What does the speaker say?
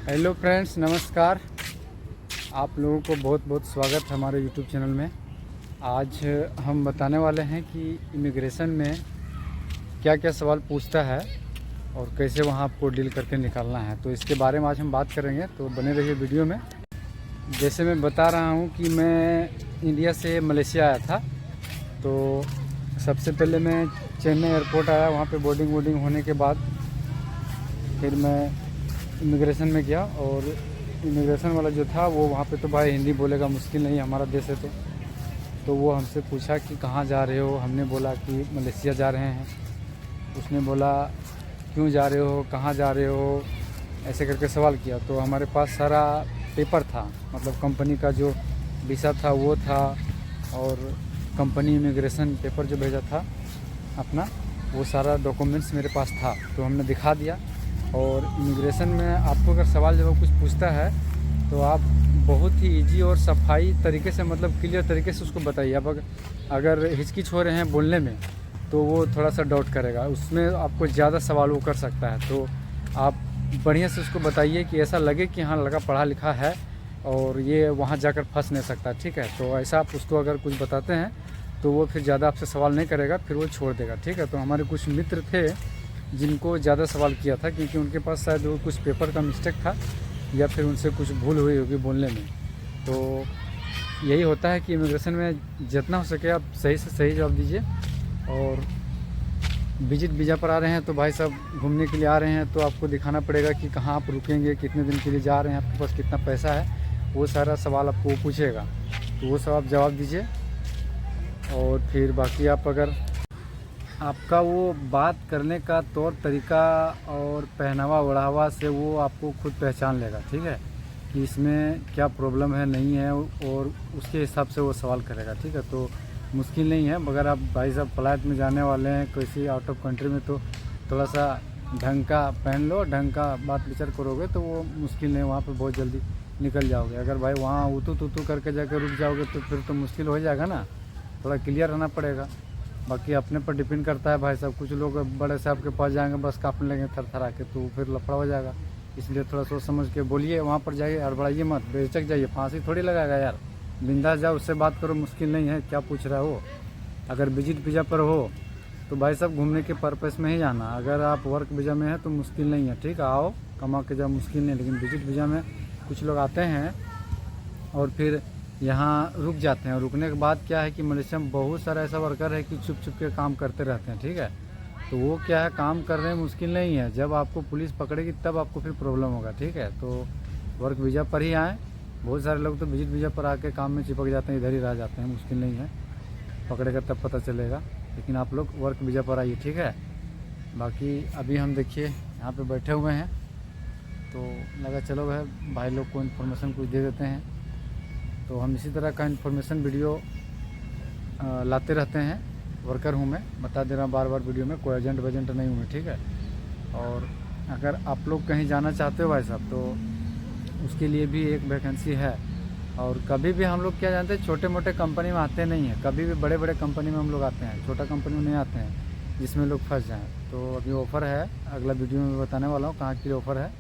Hello friends, नमस्कार। आप लोगों को बहुत बहुत स्वागत है हमारे यूट्यूब चैनल में। आज हम बताने वाले हैं कि इमिग्रेशन में क्या क्या सवाल पूछता है और कैसे वहां आपको डील करके निकालना है। तो इसके बारे में आज हम बात करेंगे, तो बने रहिए वीडियो में। जैसे मैं बता रहा हूं कि मैं इंडिया से मलेशिया आया था, तो सबसे पहले मैं चेन्नई एयरपोर्ट आया। वहाँ पे बोर्डिंग होने के बाद फिर मैं इमिग्रेशन में गया, और इमिग्रेशन वाला जो था वो वहाँ पे तो भाई हिंदी बोलेगा, मुश्किल नहीं, हमारा देश है। तो वो हमसे पूछा कि कहाँ जा रहे हो। हमने बोला कि मलेशिया जा रहे हैं। उसने बोला क्यों जा रहे हो, कहाँ जा रहे हो, ऐसे करके सवाल किया। तो हमारे पास सारा पेपर था, मतलब कंपनी का जो वीज़ा था वो था, और कंपनी इमिग्रेशन पेपर जो भेजा था अपना, वो सारा डॉक्यूमेंट्स मेरे पास था। तो हमने दिखा दिया। और इमिग्रेशन में आपको अगर सवाल जब कुछ पूछता है तो आप बहुत ही इजी और सफाई तरीके से, मतलब क्लियर तरीके से उसको बताइए। अब अगर हिचकिच हो रहे हैं बोलने में तो वो थोड़ा सा डाउट करेगा, उसमें आपको ज़्यादा सवाल वो कर सकता है। तो आप बढ़िया से उसको बताइए कि ऐसा लगे कि हाँ लगा पढ़ा लिखा है और ये वहाँ जाकर फंस नहीं सकता, ठीक है। तो ऐसा आप उसको अगर कुछ बताते हैं तो वो फिर ज़्यादा आपसे सवाल नहीं करेगा, फिर वो छोड़ देगा, ठीक है। तो हमारे कुछ मित्र थे जिनको ज़्यादा सवाल किया था, क्योंकि उनके पास शायद वो कुछ पेपर का मिस्टेक था या फिर उनसे कुछ भूल हुई होगी बोलने में। तो यही होता है कि इमिग्रेशन में जितना हो सके आप सही से सही जवाब दीजिए। और विजिट वीज़ा पर आ रहे हैं तो भाई साहब घूमने के लिए आ रहे हैं, तो आपको दिखाना पड़ेगा कि कहाँ आप रुकेंगे, कितने दिन के लिए जा रहे हैं, आपके पास कितना पैसा है, वो सारा सवाल आपको वो पूछेगा। तो वो सब आप जवाब दीजिए। और फिर बाकी आप अगर आपका वो बात करने का तौर तरीका और पहनावा ओढ़ावा से वो आपको खुद पहचान लेगा, ठीक है, कि इसमें क्या प्रॉब्लम है नहीं है, और उसके हिसाब से वो सवाल करेगा, ठीक है। तो मुश्किल नहीं है, मगर आप भाई साहब फ्लाइट में जाने वाले हैं किसी आउट ऑफ कंट्री में, तो थोड़ा सा ढंग का पहन लो, ढंग का बात विचार करोगे तो वो मुश्किल नहीं, वहाँ पर बहुत जल्दी निकल जाओगे। अगर भाई वहाँ उतू तुतू करके जाकर रुक जाओगे तो फिर तो मुश्किल हो जाएगा ना, थोड़ा क्लियर रहना पड़ेगा। बाकी अपने पर डिपेंड करता है भाई साहब। कुछ लोग बड़े साहब के पास जाएंगे, बस काँपने लगेंगे थर थरा के, तो फिर लफड़ा हो जाएगा। इसलिए थोड़ा सोच समझ के बोलिए, वहाँ पर जाइए, हड़बड़ाइए मत, बेचक जाइए, फांसी थोड़ी लगाएगा यार। बिंदास जाओ, उससे बात करो, मुश्किल नहीं है, क्या पूछ रहा हो। अगर विजिट वीज़ा पर हो तो भाई साहब घूमने के पर्पज़ में ही जाना। अगर आप वर्क वीज़ा में है तो मुश्किल नहीं है, ठीक है, आओ कमा के जाओ, मुश्किल नहीं। लेकिन विजिट वीज़ा में कुछ लोग आते हैं और फिर यहाँ रुक जाते हैं। और रुकने के बाद क्या है कि मलेशिया में बहुत सारा ऐसा वर्कर है कि चुप चुप के काम करते रहते हैं, ठीक है। तो वो क्या है, काम कर रहे हैं, मुश्किल नहीं है, जब आपको पुलिस पकड़ेगी तब आपको फिर प्रॉब्लम होगा, ठीक है। तो वर्क वीज़ा पर ही आएँ। बहुत सारे लोग तो विजिट वीज़ा पर आके काम में चिपक जाते हैं, इधर ही रह जाते हैं, मुश्किल नहीं है, पकड़ेगा तब पता चलेगा। लेकिन आप लोग वर्क वीज़ा पर आइए, ठीक है। बाकी अभी हम देखिए यहाँ पर बैठे हुए हैं, तो लगा चलो भाई लोग को इन्फॉर्मेशन कुछ दे देते हैं। तो हम इसी तरह का इन्फॉर्मेशन वीडियो लाते रहते हैं। वर्कर हूँ मैं, बता दे रहा हूँ बार बार वीडियो में, कोई एजेंट वेजेंट नहीं हूँ मैं, ठीक है। और अगर आप लोग कहीं जाना चाहते हो भाई साहब तो उसके लिए भी एक वैकेंसी है। और कभी भी हम लोग क्या जानते हैं, छोटे मोटे कंपनी में आते नहीं हैं, कभी भी बड़े बड़े कंपनी में हम लोग आते हैं, छोटा कंपनी में नहीं आते हैं जिसमें लोग फंस जाएँ। तो अभी ऑफ़र है, अगला वीडियो में बताने वाला हूँ कहाँ के लिए ऑफ़र है।